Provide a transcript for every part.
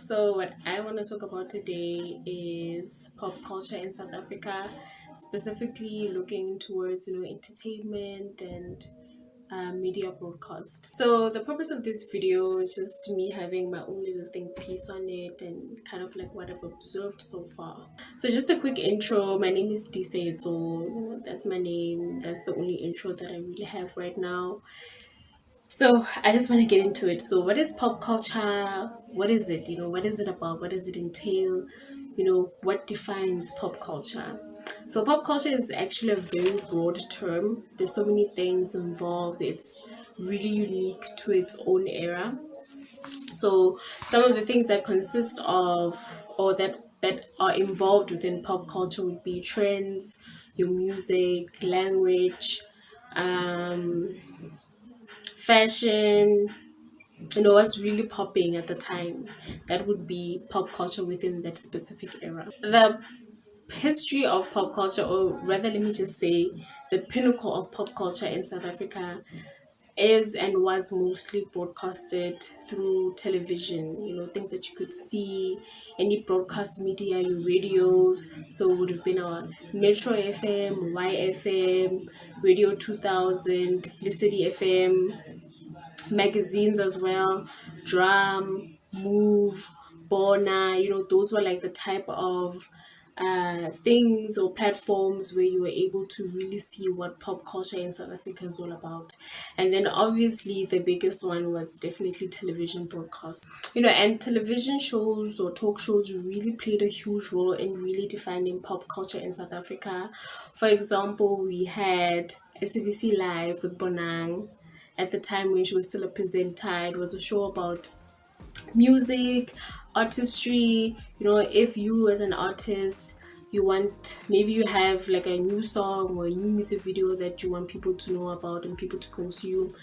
So, what I want to talk about today is pop culture in South Africa, specifically looking towards entertainment and media broadcast. So, the purpose of this video is just me having my own little think piece on it and kind of like what I've observed so far. So, just a quick intro. My name is Diseto. That's my name. That's the only intro that I really have right now. So I just want to get into it. So what is pop culture? What is it? What is it about? What does it entail? What defines pop culture? So pop culture is actually a very broad term. There's so many things involved. It's really unique to its own era. So some of the things that consist of or that are involved within pop culture would be trends, your music, language, um, fashion, what's really popping at the time. That would be pop culture within that specific era. The history of pop culture, or rather let me just say the pinnacle of pop culture in South Africa, is and was mostly broadcasted through television, things that you could see, any broadcast media, your radios. So it would have been our Metro FM, YFM, Radio 2000, Licity FM, magazines as well, Drum, Move, Bona. Those were like the type of things or platforms where you were able to really see what pop culture in South Africa is all about. And then obviously the biggest one was definitely television broadcast. And television shows or talk shows really played a huge role in really defining pop culture in South Africa. For example, we had SABC Live with Bonang at the time when she was still a presenter. It was a show about music, artistry. If you as an artist, maybe you have like a new song or a new music video that you want people to know about and people to consume,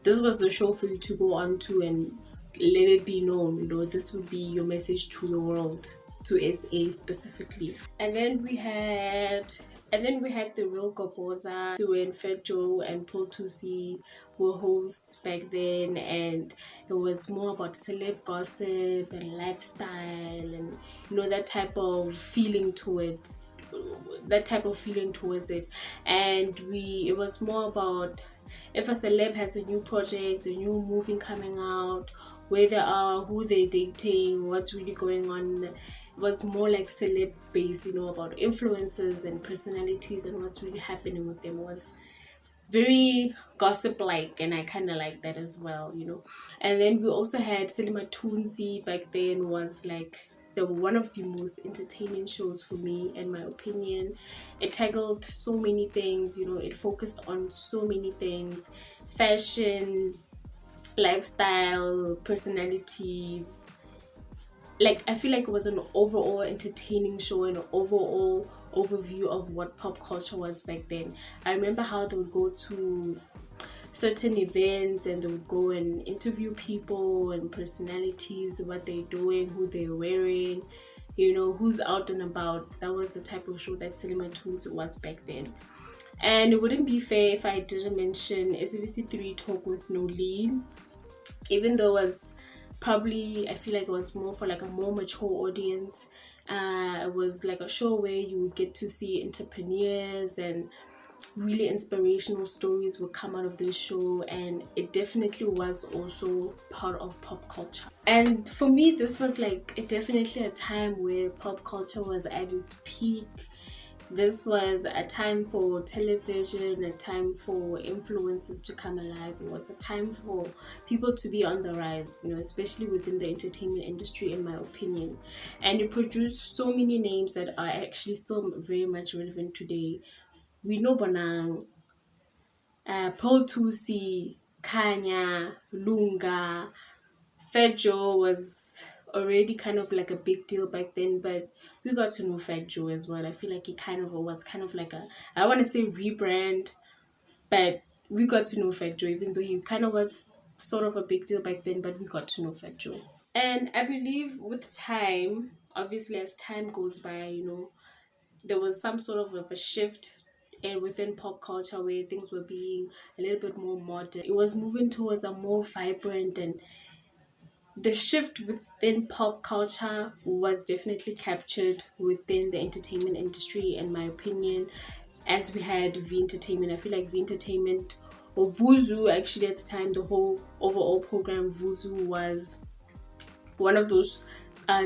this was the show for you to go on to and let it be known. This would be your message to the world, to SA specifically. And then we had the real Goboza when Fat Joe and Paul Tusi were hosts back then, and it was more about celeb gossip and lifestyle and that type of feeling towards it. And it was more about if a celeb has a new project, a new movie coming out, where they are, who they're dating, what's really going on. It was more like celeb based, about influencers and personalities and what's really happening with them. It was very gossip like, and I kind of like that as well. And then we also had Selima Tunzi back then, was like one of the most entertaining shows for me, in my opinion. It tackled so many things, it focused on so many things: fashion, lifestyle, personalities. Like, I feel like it was an overall entertaining show and an overall overview of what pop culture was back then. I remember how they would go to certain events and they would go and interview people and personalities, what they're doing, who they're wearing, who's out and about. That was the type of show that Cinema Tunes was back then. And it wouldn't be fair if I didn't mention SABC3 Talk with Nolene, even though it was probably, I feel like it was more for like a more mature audience. It was like a show where you would get to see entrepreneurs and really inspirational stories would come out of this show, and it definitely was also part of pop culture. And for me, this was like definitely a time where pop culture was at its peak. This was a time for television, a time for influencers to come alive. It was a time for people to be on the rise, especially within the entertainment industry, in my opinion. And it produced so many names that are actually still very much relevant today. We know Bonang, Paul Tusi, Kanya, Lunga. Fat Joe was already kind of like a big deal back then, but we got to know Fat Joe as well. I feel like he kind of was kind of like I want to say rebrand, but we got to know Fat Joe, even though he kind of was sort of a big deal back then, but we got to know Fat Joe. And I believe with time, obviously as time goes by, there was some sort of a shift and within pop culture where things were being a little bit more modern. It was moving towards a more vibrant and the shift within pop culture was definitely captured within the entertainment industry, in my opinion, as we had V Entertainment. I feel like V Entertainment, or Vuzu, actually at the time, the whole overall program Vuzu was one of those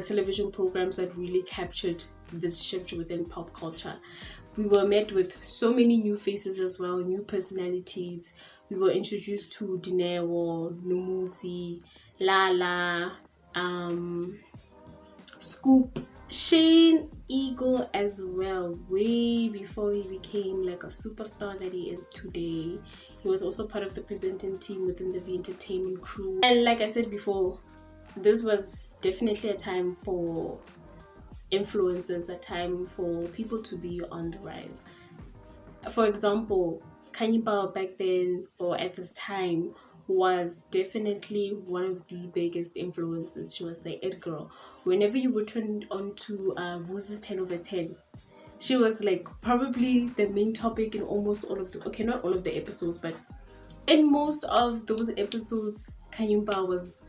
television programs that really captured this shift within pop culture. We were met with so many new faces as well, new personalities. We were introduced to Dinewo, Numuzi, Lala, Scoop, Shane Eagle as well, way before he became like a superstar that he is today. He was also part of the presenting team within the V Entertainment crew. And like I said before, this was definitely a time for influencers, a time for people to be on the rise. For example, Kanye Bao back then, or at this time, was definitely one of the biggest influencers. She was the it girl. Whenever you would turn on to Vuzi's 10 over 10, she was like probably the main topic in almost all of the, okay, not all of the episodes, but in most of those episodes, Kanyumba was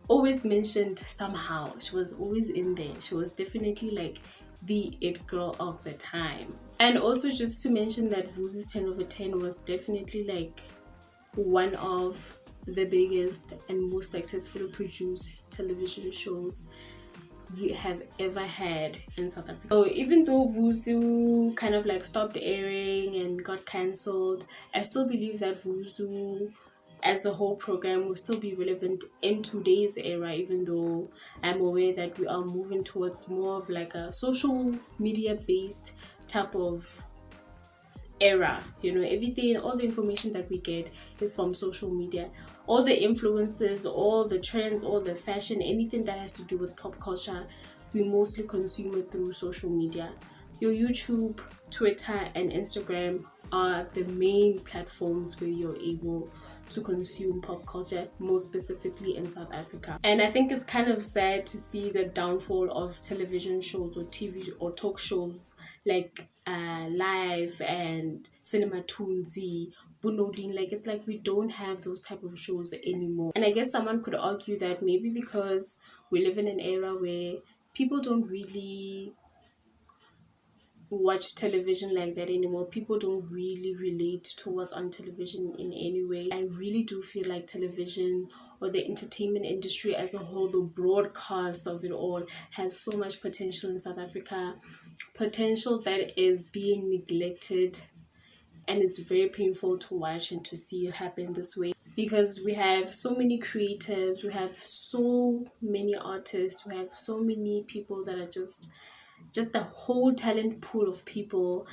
always mentioned somehow. She was always in there. She was definitely like the it girl of the time. And also, just to mention that Vuzi's 10 over 10 was definitely like one of the biggest and most successfully produced television shows we have ever had in South Africa. So even though Vuzu kind of like stopped airing and got cancelled, I still believe that Vuzu as a whole program will still be relevant in today's era, even though I'm aware that we are moving towards more of like a social media based type of era. You know, everything, all the information that we get is from social media. All the influences, all the trends, all the fashion, anything that has to do with pop culture, we mostly consume it through social media. Your YouTube, Twitter, and Instagram are the main platforms where you're able to consume pop culture, more specifically in South Africa. And I think it's kind of sad to see the downfall of television shows or TV or talk shows like Live and Cinema Tunzi, Bunodin. Like, it's like we don't have those type of shows anymore. And I guess someone could argue that maybe because we live in an era where people don't really watch television like that anymore. People don't really relate to what's on television in any way. I really do feel like television or the entertainment industry as a whole, the broadcast of it all, has so much potential in South Africa. Potential that is being neglected, and it's very painful to watch and to see it happen this way, because we have so many creatives, we have so many artists, we have so many people that are just a whole talent pool of people,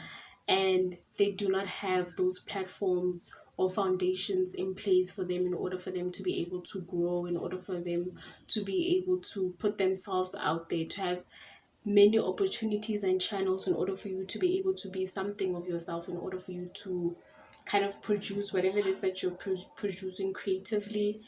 and they do not have those platforms or foundations in place for them in order for them to be able to grow, in order for them to be able to put themselves out there, to have many opportunities and channels in order for you to be able to be something of yourself, in order for you to kind of produce whatever it is that you're producing creatively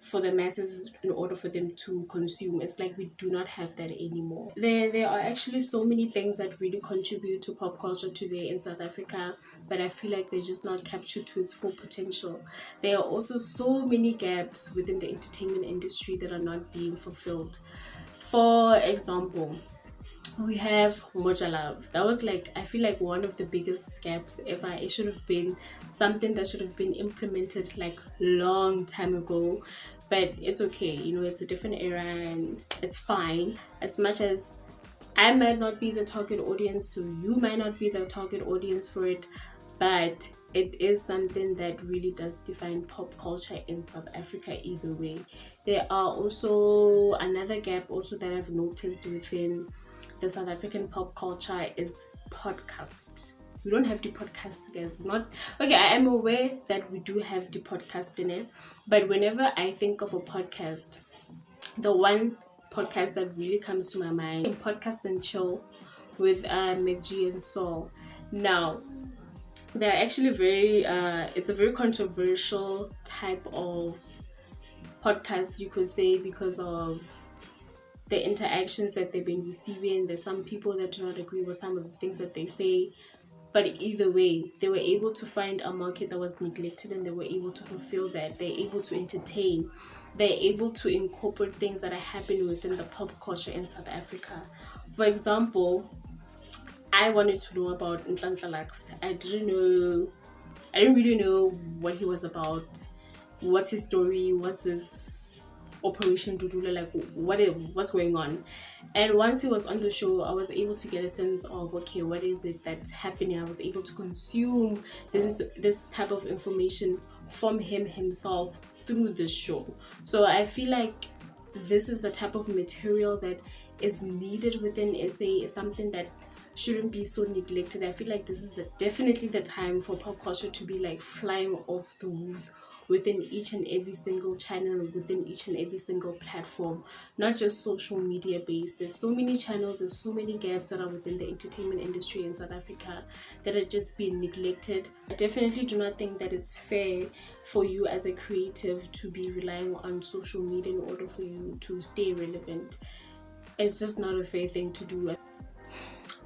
for the masses in order for them to consume. It's like we do not have that anymore. There are actually so many things that really contribute to pop culture today in South Africa, but I feel like they're just not captured to its full potential. There are also so many gaps within the entertainment industry that are not being fulfilled. For example, we have Moja Love. That was like, I feel like one of the biggest gaps ever. It should have been something that should have been implemented like long time ago, but it's okay. You know, it's a different era and it's fine. As much as I might not be the target audience, so you might not be the target audience for it, but it is something that really does define pop culture in South Africa either way. There are also another gap also that I've noticed within the South African pop culture is podcast. We don't have the podcast, guys. Not okay. I am aware that we do have the podcast in it, but whenever I think of a podcast, the one podcast that really comes to my mind is Podcast and Chill with McG and Saul. Now, they're actually very it's a very controversial type of podcast, you could say, because of the interactions that they've been receiving. There's some people that do not agree with some of the things that they say, But either way, they were able to find a market that was neglected, and they were able to fulfill that. They're able to entertain. They're able to incorporate things that are happening within the pop culture in South Africa. For example, I wanted to know about Nhlanhla Lux. I didn't really know what he was about. What's his story? What's this Operation Dudula, like what's going on? And once he was on the show, I was able to get a sense of, okay, what is it that's happening? I was able to consume this type of information from him himself through the show. So I feel like this is the type of material that is needed within SA, is something that shouldn't be so neglected. I feel like this is definitely the time for pop culture to be like flying off the roof within each and every single channel, within each and every single platform, not just social media based. There's so many channels, there's so many gaps that are within the entertainment industry in South Africa that are just being neglected. I definitely do not think that it's fair for you as a creative to be relying on social media in order for you to stay relevant. It's just not a fair thing to do.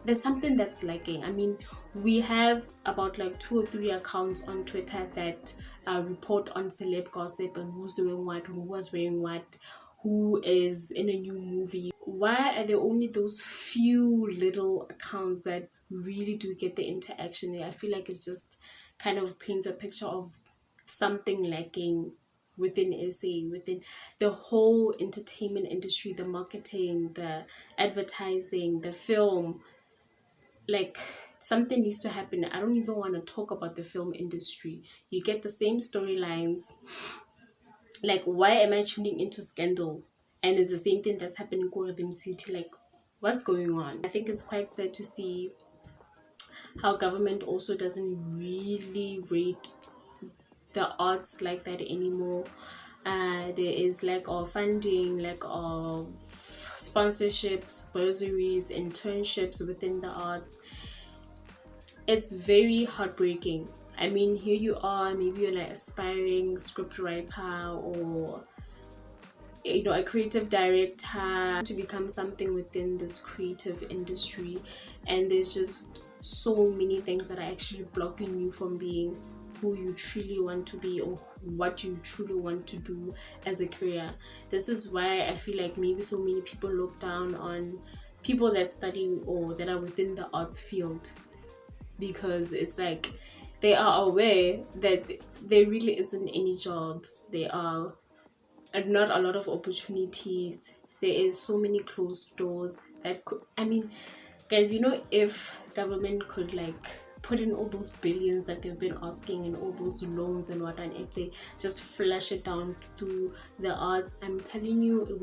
There's something that's lacking. I mean, we have about like 2 or 3 accounts on Twitter that report on celeb gossip and who's doing what, who was wearing what, who is in a new movie. Why are there only those few little accounts that really do get the interaction? I feel like it's just kind of paints a picture of something lacking within SA, within the whole entertainment industry, the marketing, the advertising, the film. Like, something needs to happen. I don't even want to talk about the film industry. You get the same storylines. Like, why am I tuning into Scandal and it's the same thing that's happening in Rhythm City? Like, what's going on? I think it's quite sad to see how government also doesn't really rate the arts like that anymore. There is lack of funding, lack of sponsorships, bursaries, internships within the arts. It's very heartbreaking. I mean, here you are, maybe you're like aspiring scriptwriter or a creative director to become something within this creative industry, and there's just so many things that are actually blocking you from being who you truly want to be or what you truly want to do as a career. This is why I feel like maybe so many people look down on people that study or that are within the arts field, because it's like they are aware that there really isn't any jobs, there are not a lot of opportunities, there is so many closed doors that could, I mean, guys, if government could like put in all those billions that they've been asking and all those loans and whatnot, if they just flush it down to the arts, I'm telling you, it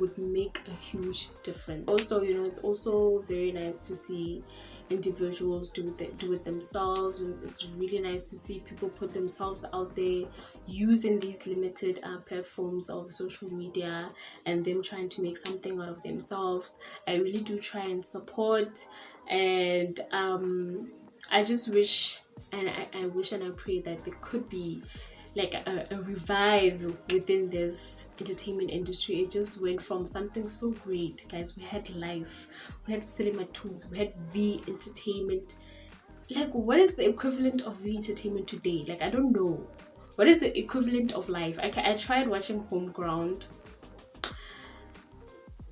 would make a huge difference. Also, it's also very nice to see individuals do it themselves, and it's really nice to see people put themselves out there using these limited platforms of social media and them trying to make something out of themselves. I really do try and support, and I just wish, and I wish and I pray that there could be like a revive within this entertainment industry. It just went from something so great, guys. We had Life, we had Cinema Tunes, we had V Entertainment. Like, what is the equivalent of V Entertainment today? Like, I don't know. What is the equivalent of Life? I tried watching Home Ground,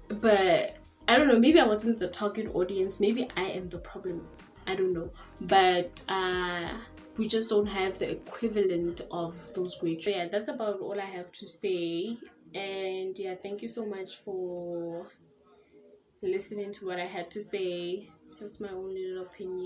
but I don't know, maybe I wasn't the target audience, maybe I am the problem, I don't know. But we just don't have the equivalent of those great shows. So yeah, that's about all I have to say. And yeah, thank you so much for listening to what I had to say. It's just my own little opinion.